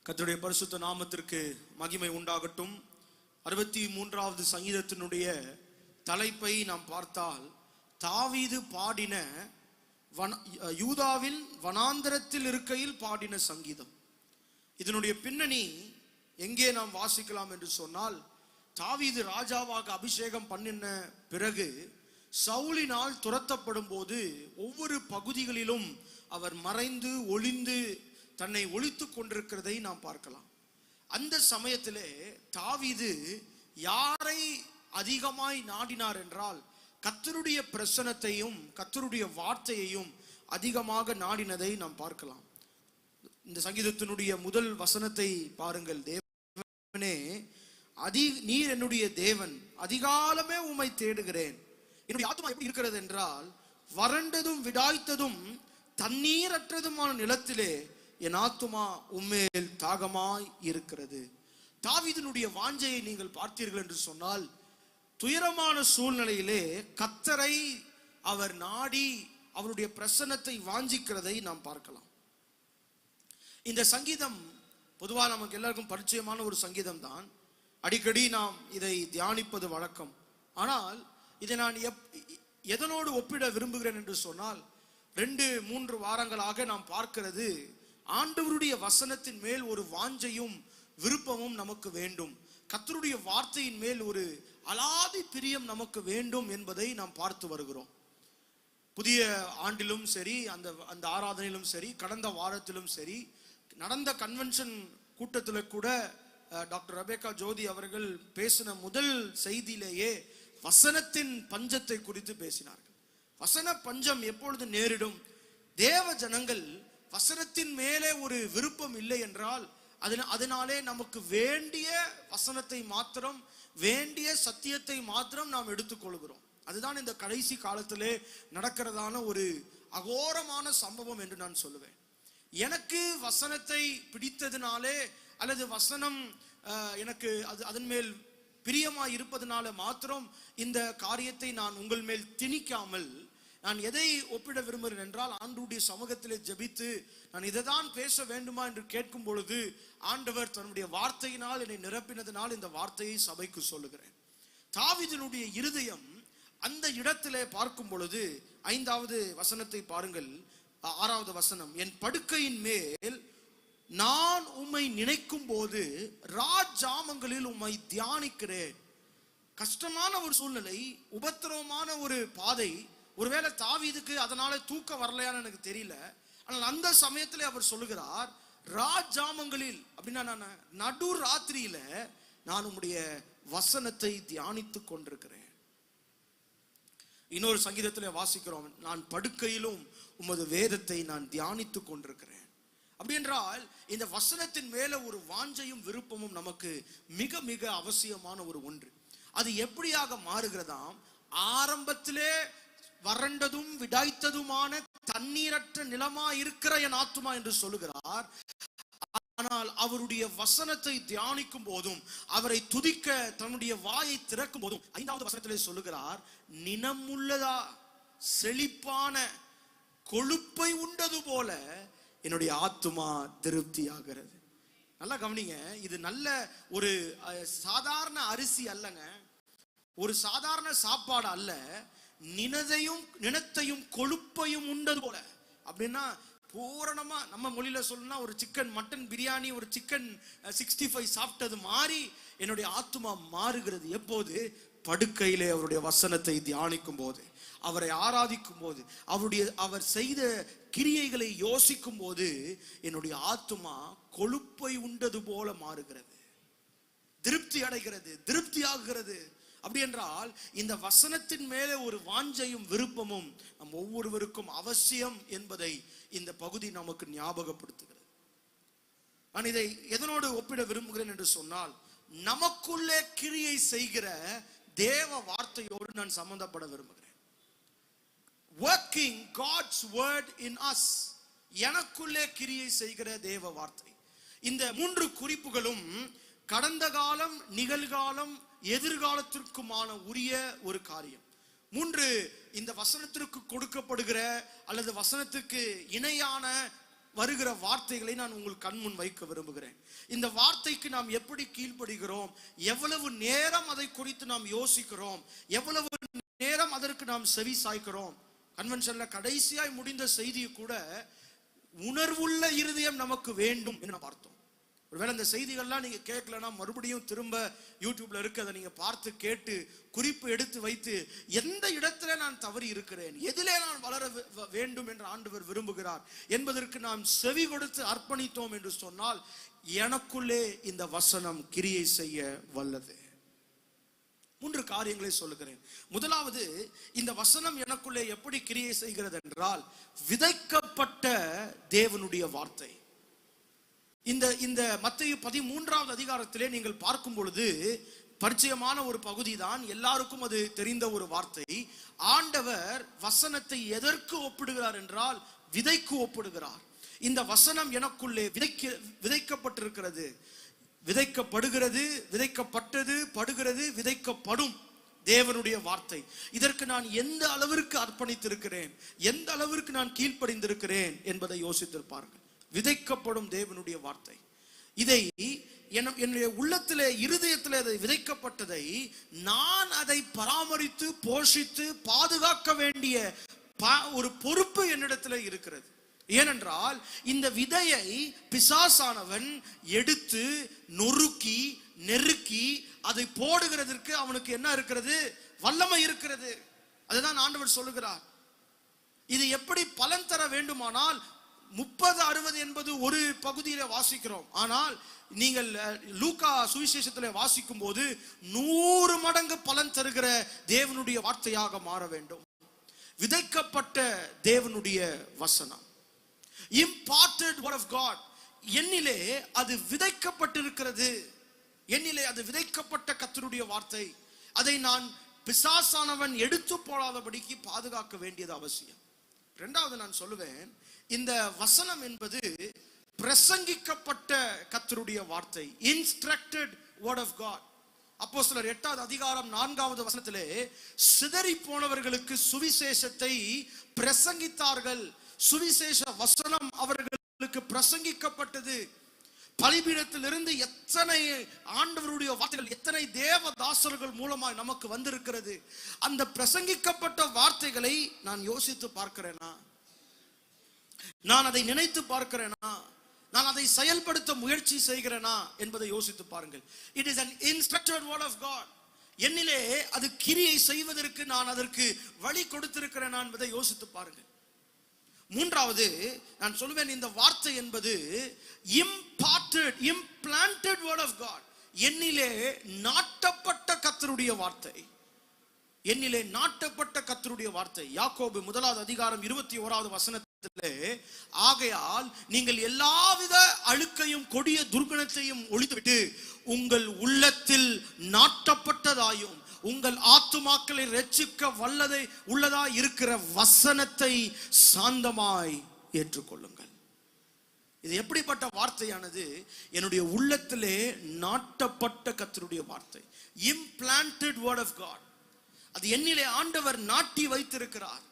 கர்த்தருடைய பரிசுத்த நாமத்திற்கு மகிமை உண்டாகட்டும். 63வது சங்கீதத்தினுடைய தலைப்பை நாம் பார்த்தால், தாவீது பாடின யூதாவில் வனாந்தரத்தில் இருக்கையில் பாடின சங்கீதம். இதனுடைய பின்னணி எங்கே நாம் வாசிக்கலாம் என்று சொன்னால், தாவீது ராஜாவாக அபிஷேகம் பண்ணின பிறகு சவுலினால் துரத்தப்படும் போது ஒவ்வொரு பகுதிகளிலும் அவர் மறைந்து ஒளிந்து தன்னை ஒளித்துக் கொண்டிருக்கிறதை நாம் பார்க்கலாம். அந்த சமயத்திலே தாவீது யாரை அதிகமாய் நாடினார் என்றால், கர்த்தருடைய பிரசன்னத்தையும் கர்த்தருடைய வார்த்தையையும் அதிகமாக நாடினதை நாம் பார்க்கலாம். இந்த சங்கீதத்தினுடைய முதல் வசனத்தை பாருங்கள். தேவனே, நீர் என்னுடைய தேவன், அதிகாலமே உம்மை தேடுகிறேன். என்னுடைய ஆத்துமா எப்படி இருக்கிறது என்றால், வறண்டதும் விடாய்த்ததும் தண்ணீரற்றதுமான நிலத்திலே என் ஆத்துமா உம்மேல் தாகமாய் இருக்கிறது. தாவீதினுடைய வாஞ்சையை நீங்கள் பார்த்தீர்கள் என்று சொன்னால், துயரமான சூழ்நிலையிலே கர்த்தரை அவர் நாடி அவருடைய பிரசன்னத்தை வாஞ்சிக்கிறதை நாம் பார்க்கலாம். இந்த சங்கீதம் பொதுவாக நமக்கு எல்லாருக்கும் பரிச்சயமான ஒரு சங்கீதம் தான். அடிக்கடி நாம் இதை தியானிப்பது வழக்கம். ஆனால் இதை நான் எதனோடு ஒப்பிட விரும்புகிறேன் என்று சொன்னால், 2-3 வாரங்களாக நாம் பார்க்கிறது, ஆண்டவருடைய வசனத்தின் மேல் ஒரு வாஞ்சையும் விருப்பமும் நமக்கு வேண்டும். கர்த்தருடைய வார்த்தையின் மேல் ஒரு அலாதி பிரியம் நமக்கு வேண்டும் என்பதை நாம் பார்த்து வருகிறோம். புதிய ஆண்டிலும் சரி, அந்த ஆராதனையிலும் சரி, கடந்த வாரத்திலும் சரி, நடந்த கன்வென்ஷன் கூட்டத்தில் கூட டாக்டர் ரெபேக்கா ஜோதி அவர்கள் பேசின முதல் செய்தியிலேயே வசனத்தின் பஞ்சத்தை குறித்து பேசினார்கள். வசன பஞ்சம் எப்பொழுது நேரிடும்? தேவ ஜனங்கள் வசனத்தின் மேலே ஒரு விருப்பம் இல்லை என்றால், அதனாலே நமக்கு வேண்டிய வசனத்தை மாத்திரம், வேண்டிய சத்தியத்தை மாத்திரம் நாம் எடுத்துக்கொள்கிறோம். அதுதான் இந்த கடைசி காலத்திலே நடக்கிறதான ஒரு அகோரமான சம்பவம் என்று நான் சொல்லுவேன். எனக்கு வசனத்தை பிடித்ததினாலே அல்லது வசனம் எனக்கு அதன் மேல் பிரியமாய் இருப்பதனால மாத்திரம் இந்த காரியத்தை நான் உங்கள் மேல் திணிக்காமல், நான் எதை ஒப்பிட விரும்புகிறேன் என்றால், ஆண்டவருடைய சமூகத்திலே ஜெபித்து நான் இதை தான் பேச வேண்டுமா என்று கேட்கும் பொழுது ஆண்டவர் தன்னுடைய வார்த்தையினால் என்னை நிரப்பினதினால் இந்த வார்த்தையை சபைக்கு சொல்லுகிறேன். தாவீதினுடைய இருதயம் அந்த இடத்திலே பார்க்கும் பொழுது 5வது வசனத்தை பாருங்கள். 6வது வசனம், என் படுக்கையின் மேல் நான் உம்மை நினைக்கும் போது ராஜாமங்களில் உம்மை தியானிக்கிறேன். கஷ்டமான ஒரு சூழ்நிலை, உபத்திரவமான ஒரு பாதை. ஒருவேளை தாவீதுக்கு அதனால தூக்கம் வரலையான்னு எனக்கு தெரியல. ஆனால் அந்த சமயத்தில் அவர் சொல்லுகிறார், ராஜாமங்களில் அப்படின்னா நடு ராத்திரியில நான் உம்முடைய வசனத்தை தியானித்துக் கொண்டிருக்கிறேன். இன்னொரு சங்கீதத்தில் வாசிக்கிறோம், நான் படுக்கையிலும் உமது வேதத்தை நான் தியானித்துக் கொண்டிருக்கிறேன். அப்படி என்றால் இந்த வசனத்தின் மேல ஒரு வாஞ்சையும் விருப்பமும் நமக்கு மிக மிக அவசியமான ஒரு ஒன்று. அது எப்படியாக மாறுகிறதாம்? ஆரம்பத்திலே வறண்டதும் விடாய்த்ததுமான தண்ணீரற்ற நிலமா இருக்கிற என் ஆத்துமா என்று சொல்லுகிறார். ஆனால் அவருடைய வசனத்தை தியானிக்கும் போதும், அவரை துதிக்க தன்னுடைய வாயை திறக்கும் போதும், 5வது வசனத்திலே சொல்லுகிறார், நினமுள்ளதா செழிப்பான கொழுப்பை உண்டது போல என்னுடைய ஆத்துமா திருப்தி ஆகிறது. நல்லா கவனிங்க, இது நல்ல ஒரு சாதாரண அரிசி அல்லங்க, ஒரு சாதாரண சாப்பாடு அல்ல. நினத்தையும் கொழுப்பையும் உண்டது போல. அப்படின்னா பூரணமா நம்ம மொழியில சொல்லணும்னா, ஒரு சிக்கன் மட்டன் பிரியாணி, ஒரு சிக்கன் 65 சாப்பிட்டது மாதிரி என்னுடைய ஆத்துமா மாறுகிறது. எப்போது? படுக்கையிலே அவருடைய வசனத்தை தியானிக்கும் போது, அவரை ஆராதிக்கும் போது, அவர் செய்த கிரியைகளை யோசிக்கும் போது என்னுடைய ஆத்துமா கொழுப்பை உண்டது போல மாறுகிறது, திருப்தி அடைகிறது, திருப்தி ஆகுகிறது. அப்படி என்றால் இந்த வசனத்தின் மேலே ஒரு வாஞ்சையும் விருப்பமும் நம் ஒவ்வொருவருக்கும் அவசியம் என்பதை இந்த பகுதி நமக்கு ஞாபகப்படுத்துகிறது. நான் இதை எதனோடு ஒப்பிட விரும்புகிறேன் என்று சொன்னால், நமக்குள்ளே கிரியை செய்கிற தேவ வார்த்தையோடு நான் சம்பந்தப்பட விரும்புகிறேன். Working God's word in us. எனக்குள்ளே கிரியை செய்கிற தேவ வார்த்தை. இந்த 3 குறிப்புகளும் கடந்த காலம், நிகழ்காலம், எதிர்காலத்திற்குமான உரிய ஒரு காரியம். 3 இந்த வசனத்திற்கு கொடுக்கப்படுகிற அல்லது வசனத்துக்கு இணையான வருகிற வார்த்தைகளை நான் உங்கள் கண்முன் வைக்க விரும்புகிறேன். இந்த வார்த்தைக்கு நாம் எப்படி கீழ்ப்படுகிறோம், எவ்வளவு நேரம் அதை குறித்து நாம் யோசிக்கிறோம், எவ்வளவு நேரம் அதற்கு நாம் செவி சாய்க்கிறோம். கன்வென்ஷன்ல கடைசியாய் முடிந்த செய்தியை கூட உணர்வுள்ள இருதயம் நமக்கு வேண்டும் என்று பார்த்தோம். ஒருவேளை இந்த செய்திகள்லாம் நீங்க கேட்கலன்னா மறுபடியும் திரும்ப யூடியூப்ல இருக்கு, அதை நீங்க பார்த்து கேட்டு குறிப்பு எடுத்து வைத்து எந்த இடத்துல நான் தவறி இருக்கிறேன், எதிலே நான் வளர வேண்டும் என்று ஆண்டவர் விரும்புகிறார் என்பதற்கு நாம் செவி கொடுத்து அர்ப்பணித்தோம் என்று சொன்னால் எனக்குள்ளே இந்த வசனம் கிரியை செய்ய வல்லது. 3 காரியங்களை சொல்லுகிறேன். முதலாவது, இந்த வசனம் எனக்குள்ளே எப்படி கிரியை செய்கிறது என்றால், விதைக்கப்பட்ட தேவனுடைய வார்த்தை. இந்த மத்தேயு 13வது அதிகாரத்திலே நீங்கள் பார்க்கும் பொழுது பரிச்சயமான ஒரு பகுதி தான், எல்லாருக்கும் அது தெரிந்த ஒரு வார்த்தை. ஆண்டவர் வசனத்தை எதற்கு ஒப்பிடுகிறார் என்றால் விதைக்கு ஒப்பிடுகிறார். இந்த வசனம் எனக்குள்ளே விதைக்கப்பட்டிருக்கிறது, விதைக்கப்படுகிறது, விதைக்கப்பட்டது, படுகிறது, விதைக்கப்படும் தேவனுடைய வார்த்தை. இதற்கு நான் எந்த அளவிற்கு அர்ப்பணித்திருக்கிறேன், எந்த அளவிற்கு நான் கீழ்ப்படிந்திருக்கிறேன் என்பதை யோசித்திருப்பார்கள். விதைக்கப்படும் தேவனுடைய வார்த்தை. இதை என்னுடைய உள்ளத்திலே, இருதயத்திலே அதை விதைக்கப்பட்டதை நான் அதை பராமரித்து போஷித்து பாதுகாக்க வேண்டிய ஒரு பொறுப்பு என்னிடத்திலே இருக்கிறது. ஏனென்றால் இந்த விதையை பிசாசானவன் எடுத்து நொறுக்கி நெருக்கி அதை போடுகிறதற்கு அவனுக்கு என்ன இருக்கிறது? வல்லமை இருக்கிறது. அதுதான் ஆண்டவர் சொல்லுகிறார். இது எப்படி பலன் தர வேண்டுமானால் 30-60 என்பது ஒரு பகுதியில வாசிக்கிறோம். ஆனால் நீங்கள் லூக்கா சுவிசேஷத்திலே வாசிக்கும் போது 100 மடங்கு பலன் தருகிற தேவனுடைய வார்த்தையாக மாற வேண்டும். விதைக்கப்பட்ட தேவனுடைய வசனம், imparted word of God, என்னிலே அது விதைக்கப்பட்டிருக்கிறது. என்னிலே அது விதைக்கப்பட்ட கர்த்தருடைய வார்த்தை. அதை நான் பிசாசானவன் எடுத்து போடாதபடிக்கு பாதுகாக்க வேண்டியது அவசியம். இரண்டாவது நான் சொல்லுவேன், இந்த வசனம் என்பது பிரசங்கிக்கப்பட்ட கர்த்தருடைய வார்த்தை, instructed word of God. அப்போஸ்தலர் 8வது அதிகாரம் 4வது வசனத்திலே சிதறி போனவர்களுக்கு சுவிசேஷத்தை பிரசங்கித்தார்கள். சுவிசேஷ வசனம் அவர்களுக்கு பிரசங்கிக்கப்பட்டது. பலிபீடத்திலிருந்து எத்தனை ஆண்டவருடைய வார்த்தைகள், எத்தனை தேவதாசர்கள் மூலமாய் நமக்கு வந்திருக்கிறது. அந்த பிரசங்கிக்கப்பட்ட வார்த்தைகளை நான் யோசித்து பார்க்கிறேனா? நான் அதை நினைத்து பார்க்கிறேனா? நான் அதை செயல்படுத்த முயற்சி செய்கிறேனா என்பதை யோசித்து பாருங்கள். It is an instructed word of God. என்னிலே அது கிரியை செய்வதற்கு நான் அதற்கு வழி கொடுத்திருக்கிறேனா என்பதை யோசித்து பாருங்கள். மூன்றாவது நான் சொல்லுவேன், இந்த வார்த்தை என்பது implanted word of God. என்னிலே நாட்டப்பட்ட கர்த்தருடைய வார்த்தை. என்னிலே நாட்டப்பட்ட கர்த்தருடைய வார்த்தை. யாக்கோபு 1வது அதிகாரம் 21வது வசனத்திலே, ஆகையால் நீங்கள் எல்லாவித அழுக்கையும் கொடிய துர்குணத்தையும் ஒழித்துவிட்டு உங்கள் உள்ளத்தில் நாட்டப்பட்டதாயும் உங்கள் ஆத்துமாக்களை ரட்சிக்க வல்லதை உள்ளதாய் இருக்கிற வசனத்தை சாந்தமாய் ஏற்றுக்கொள்ளுங்கள். இது எப்படிப்பட்ட வார்த்தையானது? என்னுடைய உள்ளத்திலே நாட்டப்பட்ட கர்த்தருடைய வார்த்தை, implanted word of God. அது என்னிலே ஆண்டவர் நாட்டி வைத்திருக்கிறார்.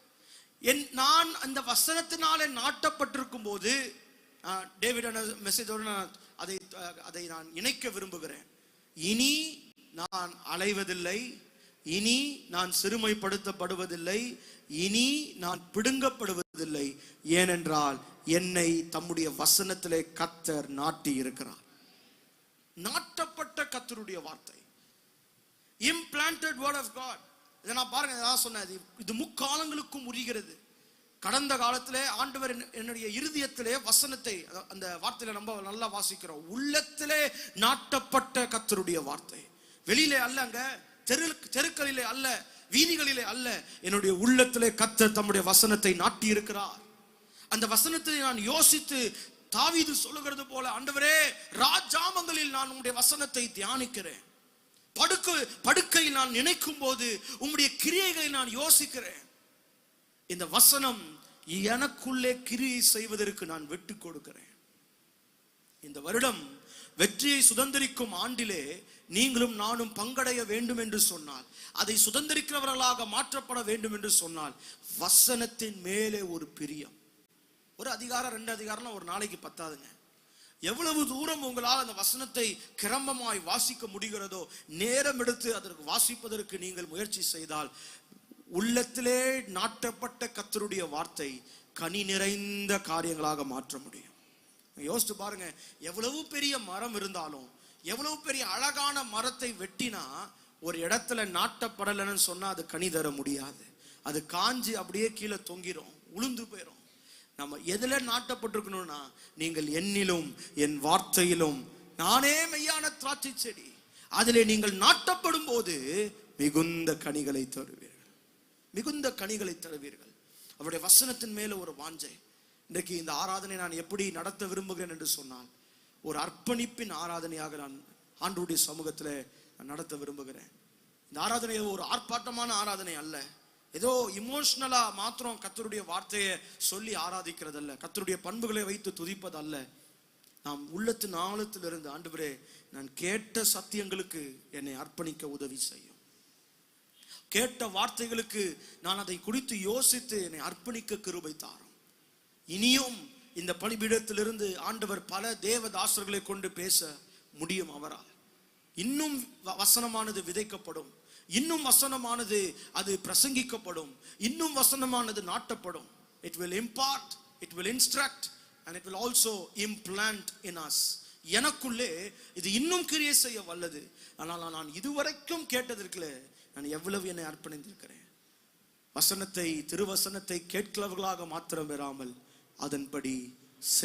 நான் அந்த வசனத்தினாலே நாட்டப்பட்டிருக்கும் போது, டேவிட் மெசேஜோடு அதை நான் இணைக்க விரும்புகிறேன். இனி நான் அலைவதில்லை, இனி நான் சிறுமைப்படுத்தப்படுவதில்லை, இனி நான் பிடுங்கப்படுவதில்லை. ஏனென்றால் என்னை தம்முடைய வசனத்திலே கர்த்தர் நாட்டி இருக்கிறார். நாட்டப்பட்ட கர்த்தருடைய வார்த்தை, implanted word of God. இதை நான் பாருங்க, நான் சொன்னேன், இது முக்காலங்களுக்கும் உரிகிறது. கடந்த காலத்திலே ஆண்டவர் என்னுடைய இருதயத்திலே வசனத்தை, அந்த வார்த்தையில நம்ம நல்லா வாசிக்கிறோம், உள்ளத்திலே நாட்டப்பட்ட கர்த்தருடைய வார்த்தை. வெளியிலே அல்லங்க, தெருக்களிலே அல்ல, வீதிகளிலே அல்ல, என்னுடைய உள்ளத்திலே கர்த்தர் தம்முடைய வசனத்தை நாட்டி இருக்கிறார். அந்த வசனத்தை நான் யோசித்து, தாவீது சொல்லுகிறது போல, ஆண்டவரே ராஜாமங்களில் நான் உம்முடைய வசனத்தை தியானிக்கிறேன். படுக்கையில் நான் நினைக்கும் போது உம்முடைய கிரியைகளை நான் யோசிக்கிறேன். இந்த வசனம் எனக்குள்ளே கிரியை செய்வதற்கு நான் விட்டு கொடுக்கிறேன். இந்த வருடம் வெற்றியை சுதந்திரிக்கும் ஆண்டிலே நீங்களும் நானும் பங்கடைய வேண்டும் என்று சொன்னால், அதை சுதந்திரிக்கிறவர்களாக மாற்றப்பட வேண்டும் என்று சொன்னால், வசனத்தின் மேலே ஒரு பிரியம், ஒரு அதிகாரம் 2 அதிகாரம்லாம் ஒரு நாளைக்கு பத்தாதுங்க. எவ்வளவு தூரம் உங்களால் அந்த வசனத்தை கிரமமாய் வாசிக்க முடிகிறதோ, நேரம் எடுத்து அதற்கு வாசிப்பதற்கு நீங்கள் முயற்சி செய்தால், உள்ளத்திலே நாட்டப்பட்ட கர்த்தருடைய வார்த்தை கனி நிறைந்த காரியங்களாக மாற்ற முடியும். யோசித்து பாருங்க, எவ்வளவு பெரிய மரம் இருந்தாலும், எவ்வளவு பெரிய அழகான மரத்தை வெட்டினா ஒரு இடத்துல நாட்டப்படலைன்னு சொன்னா அது கனி தர முடியாது. அது காஞ்சி அப்படியே கீழே தொங்கிரும், உளுந்து போயிடும். நம்ம எதுல நாட்டப்பட்டிருக்கணும்னா, நீங்கள் என்னிலும் என் வார்த்தையிலும், நானே மெய்யான திராட்சை செடி, அதிலே நீங்கள் நாட்டப்படும் போது மிகுந்த கனிகளை தருவீர்கள், மிகுந்த கனிகளை தருவீர்கள். அவருடைய வசனத்தின் மேல ஒரு வாஞ்சை. இன்றைக்கு இந்த ஆராதனை நான் எப்படி நடத்த விரும்புகிறேன் என்று சொன்னால், ஒரு அர்ப்பணிப்பின் ஆராதனையாக நான் ஆண்டவருடைய சமூகத்தில் நடத்த விரும்புகிறேன். இந்த ஆராதனை ஒரு ஆர்ப்பாட்டமான ஆராதனை அல்ல, ஏதோ இமோஷனலா மாத்திரம் கர்த்தருடைய வார்த்தையை சொல்லி ஆராதிக்கிறது அல்ல, கர்த்தருடைய பண்புகளை வைத்து துதிப்பது அல்ல. நாம் உள்ளத்தின் ஆழத்திலிருந்து, ஆண்டவரே நான் கேட்ட சத்தியங்களுக்கு என்னை அர்ப்பணிக்க உதவி செய்யும், கேட்ட வார்த்தைகளுக்கு நான் அதை குறித்து யோசித்து என்னை அர்ப்பணிக்க கிருபை தாரும். இனியும் இந்த பலிபீடத்திலிருந்து ஆண்டவர் பல தேவதாசர்களை கொண்டு பேச முடியும் அவரால். இன்னும் வசனமானது விதைக்கப்படும், இன்னும் வசனமானது அது பிரசங்கிக்கப்படும், இன்னும் வசனமானது நாட்டப்படும். It will impart, it will instruct and it will also implant in us. எனக்குள்ளே இது இன்னும் கிரியை செய்ய வல்லது. ஆனால் நான் இதுவரைக்கும் கேட்டதற்குள்ள நான் எவ்வளவு என்னை அர்ப்பணித்திருக்கிறேன். வசனத்தை, திருவசனத்தை கேட்கிறவர்களாக மாத்திரம் பெறாமல் அதன்படி